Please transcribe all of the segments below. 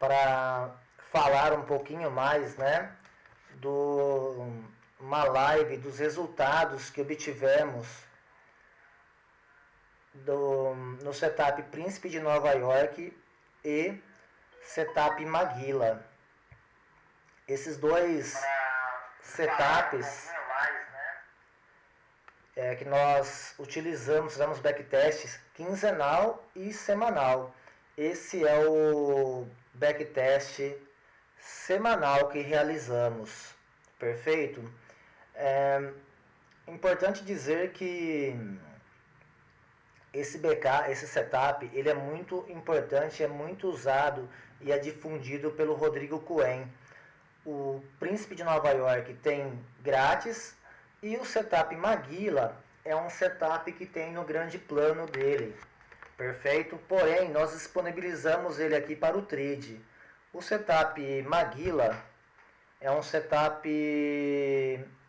para falar um pouquinho mais, né, do uma live dos resultados que obtivemos no setup Príncipe de Nova York e setup Maguila. Esses dois setups que nós utilizamos, fizemos backtests quinzenal e semanal. Esse é o backtest semanal que realizamos. Perfeito? É importante dizer que esse BK, esse setup, ele é muito importante, é muito usado e é difundido pelo Rodrigo Cohen. O Príncipe de Nova York tem grátis e o setup Maguila é um setup que tem no grande plano dele. Perfeito? Porém, nós disponibilizamos ele aqui para o trade. O setup Maguila é um setup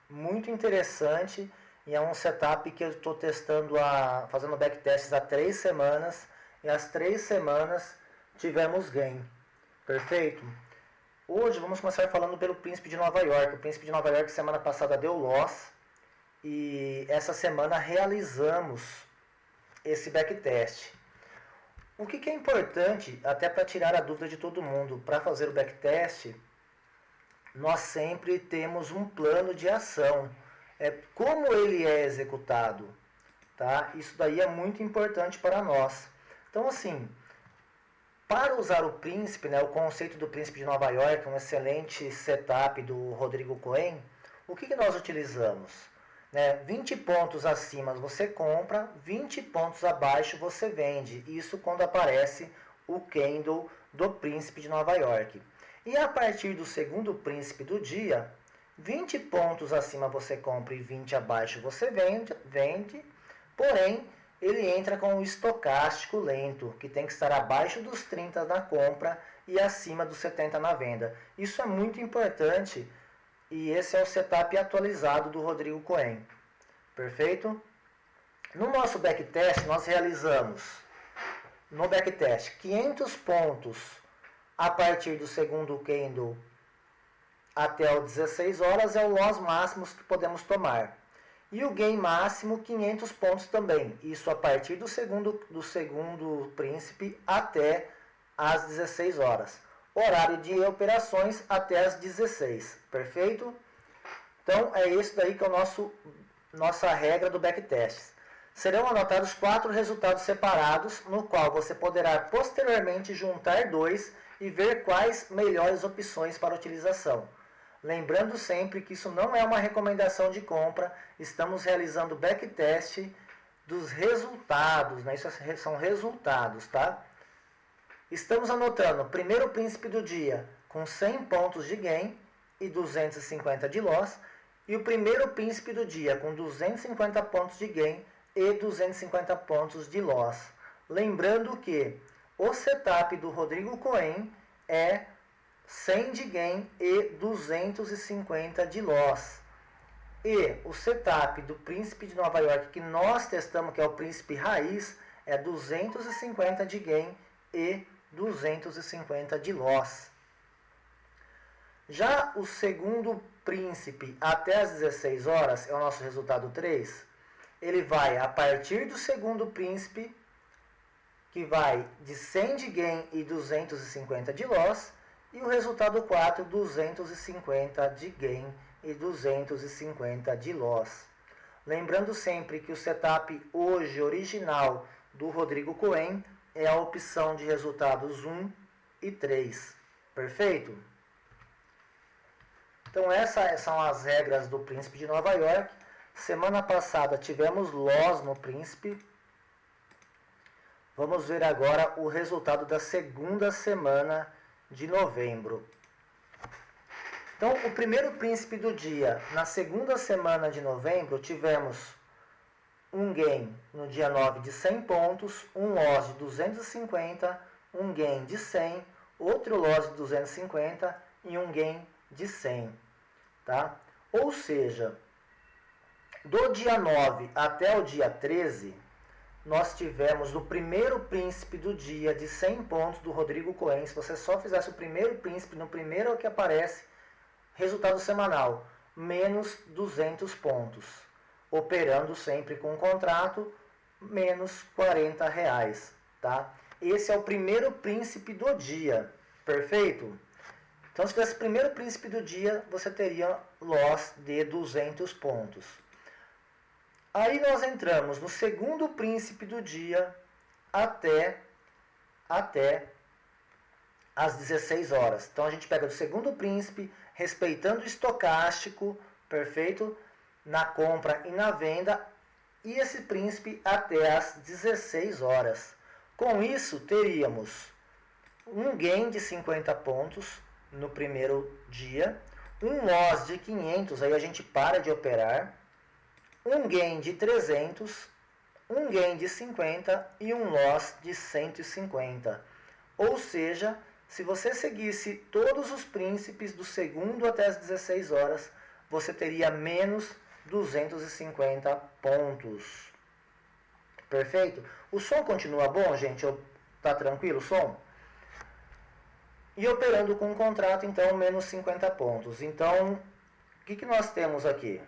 muito interessante e é um setup que eu estou testando, fazendo backtests há 3 semanas e as 3 semanas tivemos gain. Perfeito? Hoje vamos começar falando pelo Príncipe de Nova York. O Príncipe de Nova York semana passada deu loss e essa semana realizamos esse backtest. O que é importante, até para tirar a dúvida de todo mundo, para fazer o backtest, nós sempre temos um plano de ação. Como ele é executado, tá? Isso daí é muito importante para nós. Então, assim, para usar o príncipe, né, o conceito do Príncipe de Nova York, um excelente setup do Rodrigo Cohen, o que nós utilizamos? 20 pontos acima você compra, 20 pontos abaixo você vende. Isso quando aparece o candle do Príncipe de Nova York. E a partir do segundo príncipe do dia, 20 pontos acima você compra e 20 abaixo você vende, porém ele entra com o estocástico lento, que tem que estar abaixo dos 30 na compra e acima dos 70 na venda. Isso é muito importante e esse é o setup atualizado do Rodrigo Cohen. Perfeito? No nosso backtest nós realizamos no backtest 500 pontos a partir do segundo candle até o 16 horas é o loss máximo que podemos tomar. E o gain máximo 500 pontos também. Isso a partir do segundo príncipe até as 16 horas. Horário de operações até as 16. Perfeito? Então é isso daí que é nossa regra do backtest. Serão anotados 4 resultados separados, no qual você poderá posteriormente juntar 2 e ver quais melhores opções para utilização. Lembrando sempre que isso não é uma recomendação de compra, estamos realizando backtest dos resultados, né? Isso são resultados, tá? Estamos anotando o primeiro príncipe do dia com 100 pontos de gain e 250 de loss, e o primeiro príncipe do dia com 250 pontos de gain e 250 pontos de loss. Lembrando que o setup do Rodrigo Cohen é 100 de gain e 250 de loss. E o setup do Príncipe de Nova York que nós testamos, que é o Príncipe Raiz, é 250 de gain e 250 de loss. Já o segundo Príncipe até as 16 horas, é o nosso resultado 3, ele vai a partir do segundo Príncipe, que vai de 100 de gain e 250 de loss, e o resultado 4, 250 de gain e 250 de loss. Lembrando sempre que o setup hoje original do Rodrigo Cohen é a opção de resultados 1 e 3. Perfeito? Então essas são as regras do Príncipe de Nova York. Semana passada tivemos loss no Príncipe. Vamos ver agora o resultado da segunda semana de novembro. Então, o primeiro príncipe do dia, na segunda semana de novembro, tivemos um gain no dia 9 de 100 pontos, um loss de 250, um gain de 100, outro loss de 250 e um gain de 100. Tá? Ou seja, do dia 9 até o dia 13, nós tivemos no primeiro príncipe do dia de 100 pontos do Rodrigo Cohen, se você só fizesse o primeiro príncipe, no primeiro que aparece, resultado semanal, menos 200 pontos. Operando sempre com o contrato, menos R$40, tá? Esse é o primeiro príncipe do dia, perfeito? Então, se tivesse o primeiro príncipe do dia, você teria loss de 200 pontos. Aí nós entramos no segundo príncipe do dia até às 16 horas. Então a gente pega do segundo príncipe, respeitando o estocástico, perfeito? Na compra e na venda, e esse príncipe até às 16 horas. Com isso, teríamos um gain de 50 pontos no primeiro dia, um loss de 500, aí a gente para de operar, um gain de 300, um gain de 50 e um loss de 150. Ou seja, se você seguisse todos os príncipes do segundo até as 16 horas, você teria menos 250 pontos. Perfeito? O som continua bom, gente? Tá tranquilo o som? E operando com um contrato, então, menos 50 pontos. Então, o que nós temos aqui?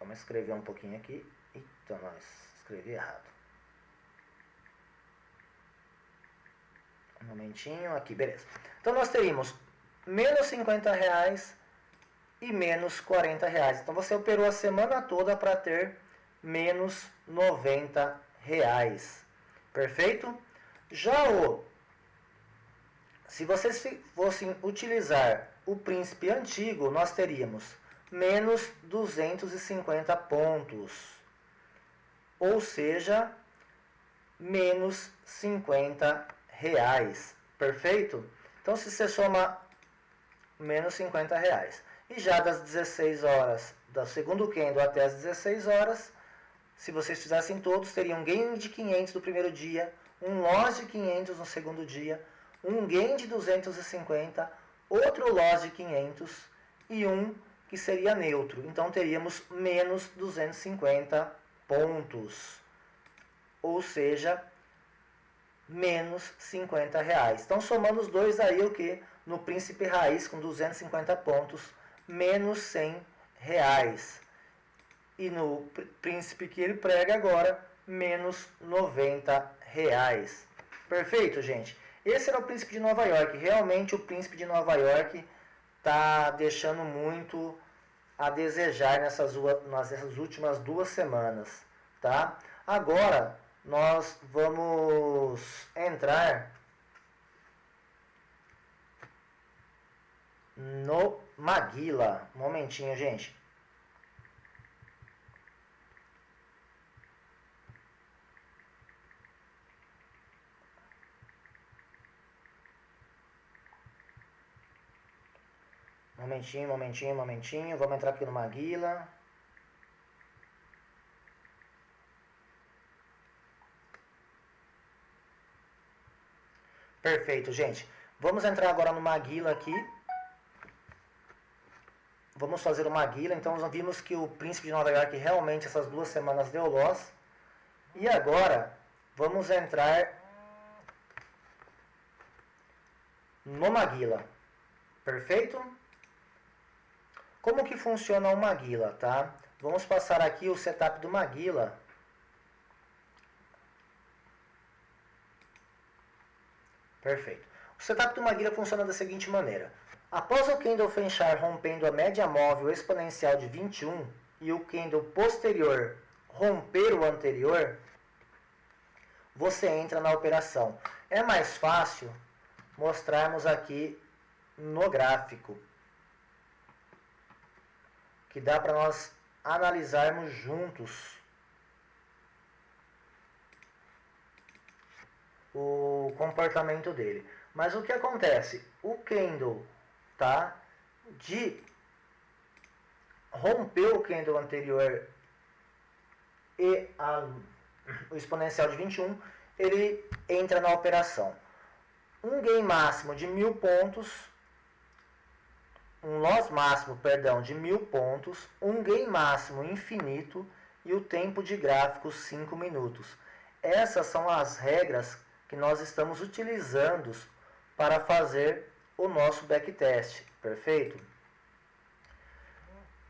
Vamos escrever um pouquinho aqui. Eita, nós escrevi errado. Um momentinho, aqui, beleza. Então, nós teríamos menos R$50 e menos R$40. Então, você operou a semana toda para ter menos R$90. Perfeito? Já se vocês fossem utilizar o príncipe antigo, nós teríamos menos 250 pontos. Ou seja, menos R$50. Perfeito? Então, se você soma menos R$50. E já das 16 horas, do segundo candle até as 16 horas, se vocês fizessem todos, teriam um gain de 500 no primeiro dia, um loss de 500 no segundo dia, um gain de 250, outro loss de 500 e um que seria neutro. Então, teríamos menos 250 pontos. Ou seja, menos R$50. Então, somando os dois aí, o que? No príncipe raiz, com 250 pontos, menos R$100. E no príncipe que ele prega agora, menos R$90. Perfeito, gente? Esse era o príncipe de Nova York. Realmente, o príncipe de Nova York está deixando muito a desejar nessas últimas 2 semanas, tá? Agora, nós vamos entrar no Maguila. Um momentinho, gente. Momentinho. Vamos entrar aqui no Maguila. Perfeito, gente. Vamos entrar agora no Maguila aqui. Vamos fazer o Maguila. Então, nós vimos que o príncipe de Nova York realmente essas 2 semanas deu loss. E agora, vamos entrar no Maguila. Perfeito? Como que funciona o Maguila, tá? Vamos passar aqui o setup do Maguila. Perfeito. O setup do Maguila funciona da seguinte maneira. Após o candle fechar rompendo a média móvel exponencial de 21 e o candle posterior romper o anterior, você entra na operação. É mais fácil mostrarmos aqui no gráfico, que dá para nós analisarmos juntos o comportamento dele. Mas o que acontece? O candle, tá? De romper o candle anterior e o exponencial de 21, ele entra na operação. Um gain máximo de 1.000 pontos um loss máximo, perdão, de 1000 pontos, um gain máximo infinito e o tempo de gráfico 5 minutos. Essas são as regras que nós estamos utilizando para fazer o nosso backtest, perfeito?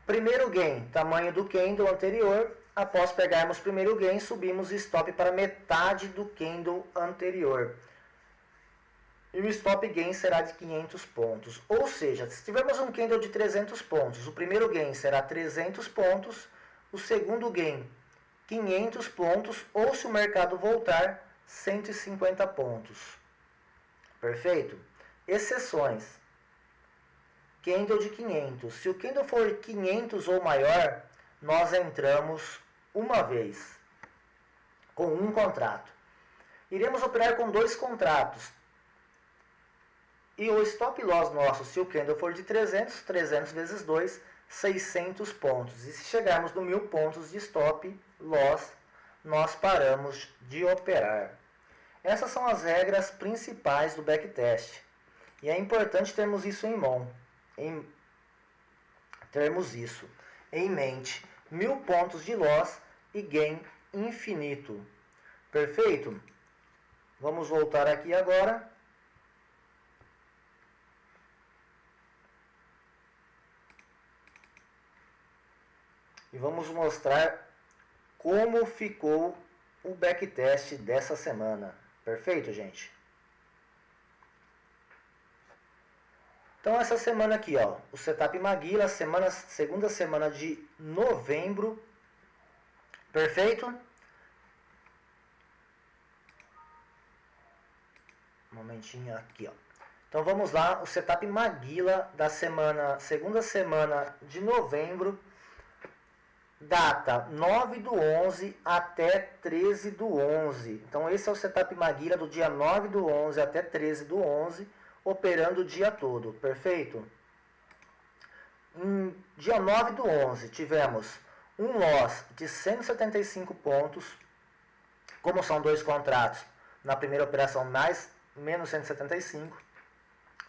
Primeiro gain, tamanho do candle anterior. Após pegarmos o primeiro gain, subimos o stop para metade do candle anterior. E o stop gain será de 500 pontos. Ou seja, se tivermos um candle de 300 pontos, o primeiro gain será 300 pontos, o segundo gain 500 pontos, ou se o mercado voltar, 150 pontos. Perfeito? Exceções. Candle de 500. Se o candle for 500 ou maior, nós entramos uma vez, com um contrato. Iremos operar com 2 contratos. E o stop loss nosso, se o candle for de 300, 300 vezes 2, 600 pontos. E se chegarmos no 1000 pontos de stop loss, nós paramos de operar. Essas são as regras principais do backtest. E é importante termos isso em mente. 1000 pontos de loss e gain infinito. Perfeito? Vamos voltar aqui agora. E vamos mostrar como ficou o backtest dessa semana. Perfeito, gente? Então, essa semana aqui, ó, o Setup Maguila, segunda semana de novembro. Perfeito? Um momentinho aqui, ó. Então, vamos lá, o Setup Maguila da segunda semana de novembro. Data 9/11 até 13/11. Então, esse é o Setup Maguila do dia 9/11 até 13/11, operando o dia todo. Perfeito? Em dia 9/11, tivemos um loss de 175 pontos. Como são 2 contratos, na primeira operação, menos 175.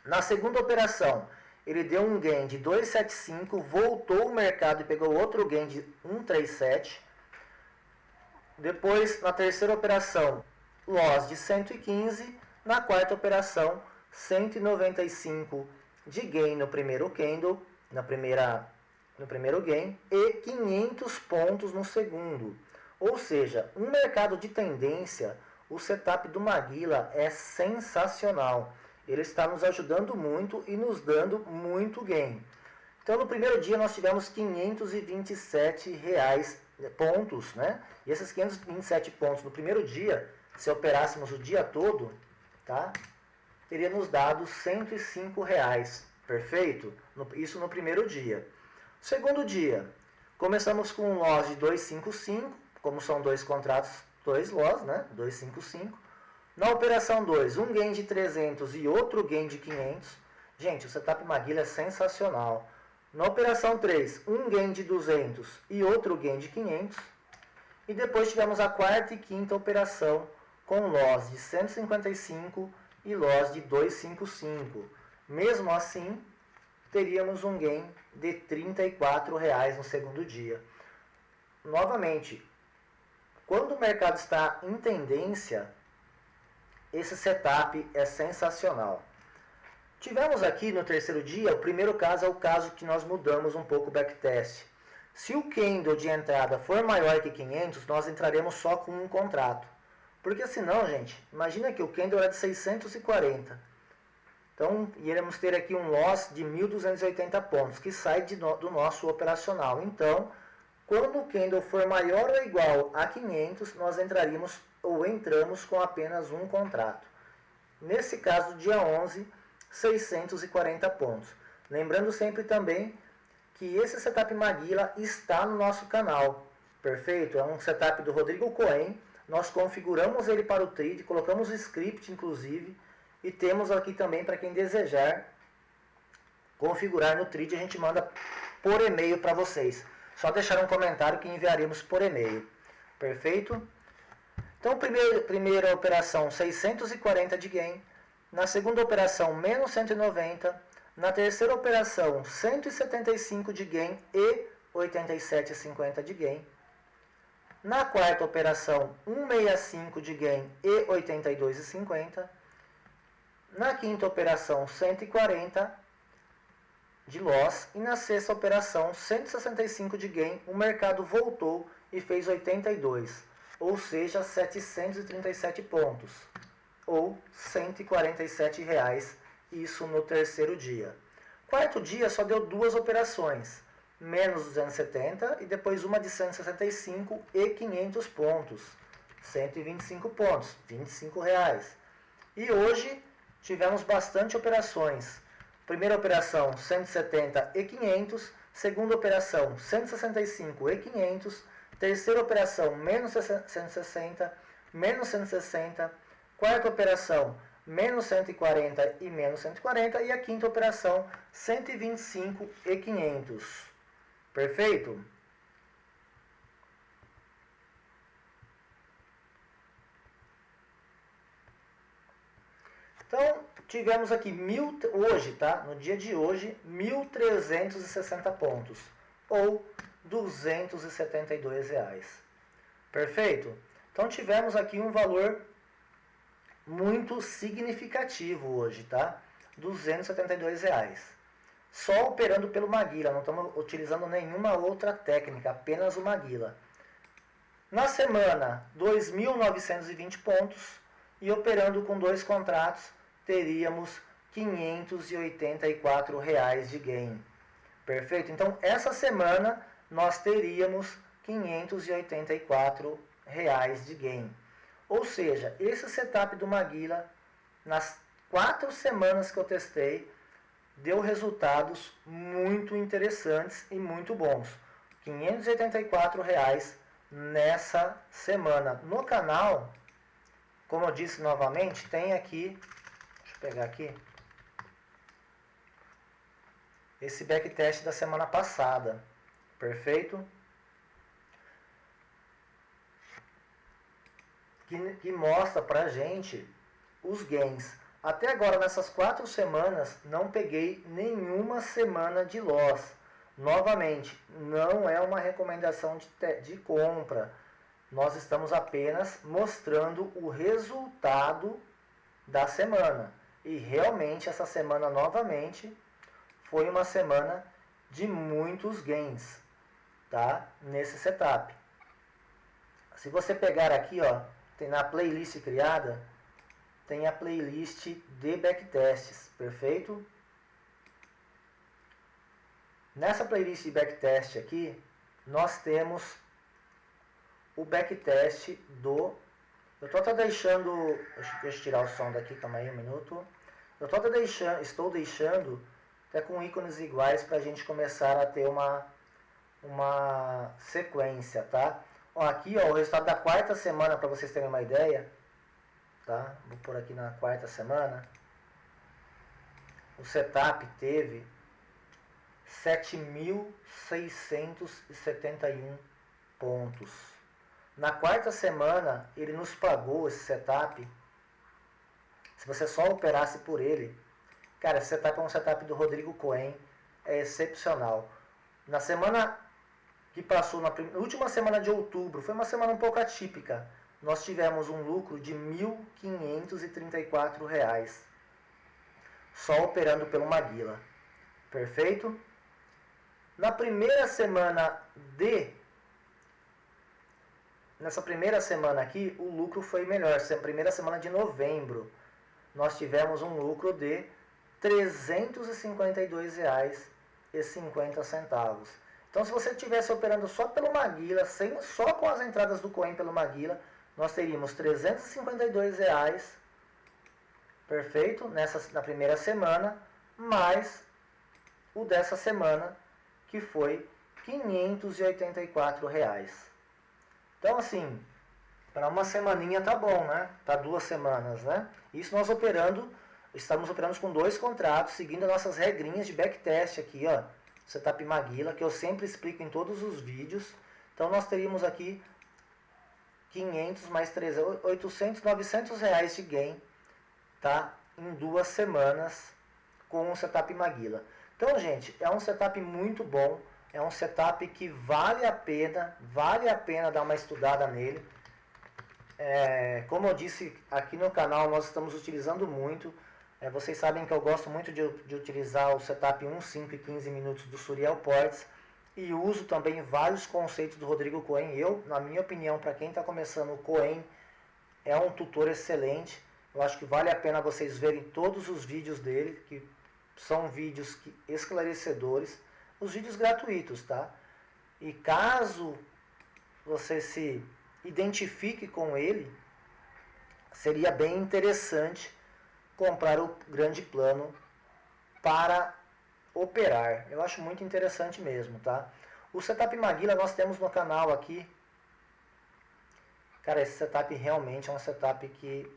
Na segunda operação, ele deu um gain de 275, voltou o mercado e pegou outro gain de 137. Depois, na terceira operação, loss de 115. Na quarta operação, 195 de gain no primeiro candle, no primeiro gain, e 500 pontos no segundo. Ou seja, um mercado de tendência, o setup do Maguila é sensacional. Ele está nos ajudando muito e nos dando muito gain. Então, no primeiro dia, nós tivemos 527 pontos, né? E esses 527 pontos no primeiro dia, se operássemos o dia todo, tá? Teria nos dado R$105. Perfeito? Isso no primeiro dia. Segundo dia, começamos com um loss de 255, como são 2 contratos, 2 loss, né? 255. Na operação 2, um gain de 300 e outro gain de 500. Gente, o Setup Maguila é sensacional. Na operação 3, um gain de 200 e outro gain de 500. E depois tivemos a quarta e quinta operação com loss de 155 e loss de 255. Mesmo assim, teríamos um gain de R$34 no segundo dia. Novamente, quando o mercado está em tendência, esse setup é sensacional. Tivemos aqui no terceiro dia, o primeiro caso é o caso que nós mudamos um pouco o backtest. Se o candle de entrada for maior que 500, nós entraremos só com um contrato. Porque senão, gente, imagina que o candle é de 640. Então, iremos ter aqui um loss de 1.280 pontos, que sai do nosso operacional. Então, quando o candle for maior ou igual a 500, nós entraríamos ou entramos com apenas um contrato. Nesse caso, dia 11, 640 pontos. Lembrando sempre também que esse setup Maguila está no nosso canal. Perfeito? É um setup do Rodrigo Cohen. Nós configuramos ele para o trade, colocamos o script inclusive, e temos aqui também para quem desejar configurar no trade, a gente manda por e-mail para vocês. Só deixar um comentário que enviaremos por e-mail. Perfeito? Então, primeira operação, 640 de gain. Na segunda operação, menos 190. Na terceira operação, 175 de gain e 87,50 de gain. Na quarta operação, 165 de gain e 82,50. Na quinta operação, 140 de loss. E na sexta operação, 165 de gain. O mercado voltou e fez 82, ou seja, 737 pontos, ou R$ 147. Isso no terceiro dia. Quarto dia só deu duas operações, menos 270 e depois uma de 165 e 500 pontos, 125 pontos, R$ 25. E hoje tivemos bastante operações. Primeira operação 170 e 500, segunda operação 165 e 500, terceira operação menos 160, menos 160, quarta operação menos 140 e menos 140 e a quinta operação 125 e 500. Perfeito? Então, tivemos aqui hoje, tá? No dia de hoje, 1.360 pontos, ou R$ 272. Perfeito? Então, tivemos aqui um valor muito significativo hoje, tá? R$ 272. Só operando pelo Maguila, não estamos utilizando nenhuma outra técnica, apenas o Maguila. Na semana, 2.920 pontos e operando com dois contratos, teríamos R$ 584 de gain. Perfeito? Então, essa semana nós teríamos R$ 584 de gain. Ou seja, esse setup do Maguila, nas 4 semanas que eu testei, deu resultados muito interessantes e muito bons. R$ 584 nessa semana. No canal, como eu disse novamente, tem aqui, deixa eu pegar aqui, esse backtest da semana passada. Perfeito? Que mostra pra gente os gains. Até agora, nessas 4 semanas, não peguei nenhuma semana de loss. Novamente, não é uma recomendação de compra. Nós estamos apenas mostrando o resultado da semana. E realmente, essa semana, novamente, foi uma semana de muitos gains, tá? Nesse setup. Se você pegar aqui, ó, tem na playlist criada, tem a playlist de backtests, perfeito? Nessa playlist de backtest aqui, nós temos o backtest do... Eu estou até deixando... Deixa eu tirar o som daqui, calma aí um minuto. Estou deixando até com ícones iguais para a gente começar a ter uma sequência, tá? Ó, aqui, ó, o resultado da quarta semana, para vocês terem uma ideia, tá? Vou pôr aqui na quarta semana. O setup teve 7.671 pontos. Na quarta semana, ele nos pagou esse setup. Se você só operasse por ele, cara, esse setup é um setup do Rodrigo Cohen, é excepcional. Na semana que passou, na última semana de outubro, foi uma semana um pouco atípica. Nós tivemos um lucro de R$ 1.534, só operando pelo Maguila. Perfeito? Nessa primeira semana aqui, o lucro foi melhor. Essa primeira semana de novembro, nós tivemos um lucro de R$ 352,50. Então, se você estivesse operando só pelo Maguila, só com as entradas do Coin pelo Maguila, nós teríamos R$ 352, perfeito, na primeira semana, mais o dessa semana, que foi R$ 584. Então, assim, para uma semaninha tá bom, né? Tá 2 semanas, né? Isso nós estamos operando com 2 contratos, seguindo as nossas regrinhas de backtest aqui, ó. Setup Maguila, que eu sempre explico em todos os vídeos. Então, nós teríamos aqui 500 mais 300, 800, 900 reais de gain, tá? Em 2 semanas, com o setup Maguila. Então, gente, é um setup muito bom, é um setup que vale a pena dar uma estudada nele. Como eu disse aqui no canal, nós estamos utilizando muito. Vocês sabem que eu gosto muito de utilizar o setup 1, 5 e 15 minutos do Suriel Ports e uso também vários conceitos do Rodrigo Cohen. Na minha opinião, para quem está começando, o Cohen é um tutor excelente. Eu acho que vale a pena vocês verem todos os vídeos dele, que são vídeos esclarecedores, os vídeos gratuitos, tá? E caso você se identifique com ele, seria bem interessante comprar o grande plano para operar. Eu acho muito interessante mesmo, tá? O setup Maguila nós temos no canal aqui. Cara, esse setup realmente é um setup que...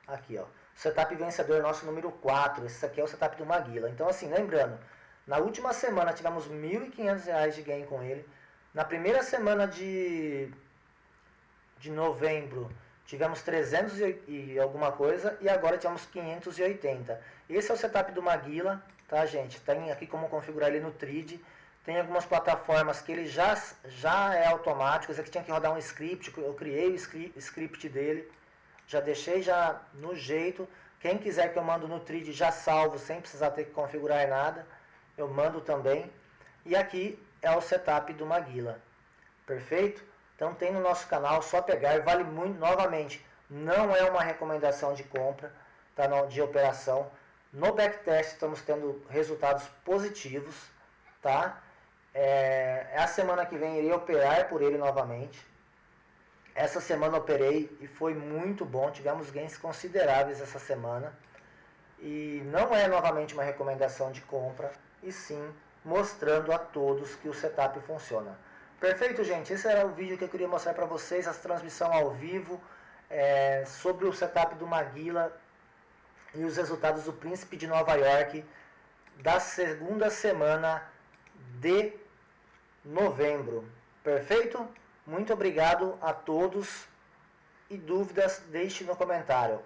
Aqui, ó. O setup vencedor nosso número 4. Esse aqui é o setup do Maguila. Então, assim, lembrando, na última semana tivemos R$ 1.500 de gain com ele. Na primeira semana de novembro tivemos 300 e alguma coisa, e agora tivemos 580. Esse é o setup do Maguila, tá, gente? Tem aqui como configurar ele no Trid. Tem algumas plataformas que ele já é automático. Esse aqui tinha que rodar um script, eu criei o script dele, já deixei já no jeito. Quem quiser que eu mando no Trid, já salvo, sem precisar ter que configurar nada, eu mando também. E aqui é o setup do Maguila, perfeito? Então tem no nosso canal, só pegar, vale muito, novamente, não é uma recomendação de compra, tá, não, de operação. No backtest estamos tendo resultados positivos, tá? A semana que vem irei operar por ele novamente. Essa semana operei e foi muito bom, tivemos ganhos consideráveis essa semana. E não é novamente uma recomendação de compra, e sim mostrando a todos que o setup funciona. Perfeito, gente? Esse era o vídeo que eu queria mostrar para vocês, a transmissão ao vivo sobre o setup do Maguila e os resultados do Príncipe de Nova York da segunda semana de novembro. Perfeito? Muito obrigado a todos e dúvidas deixe no comentário.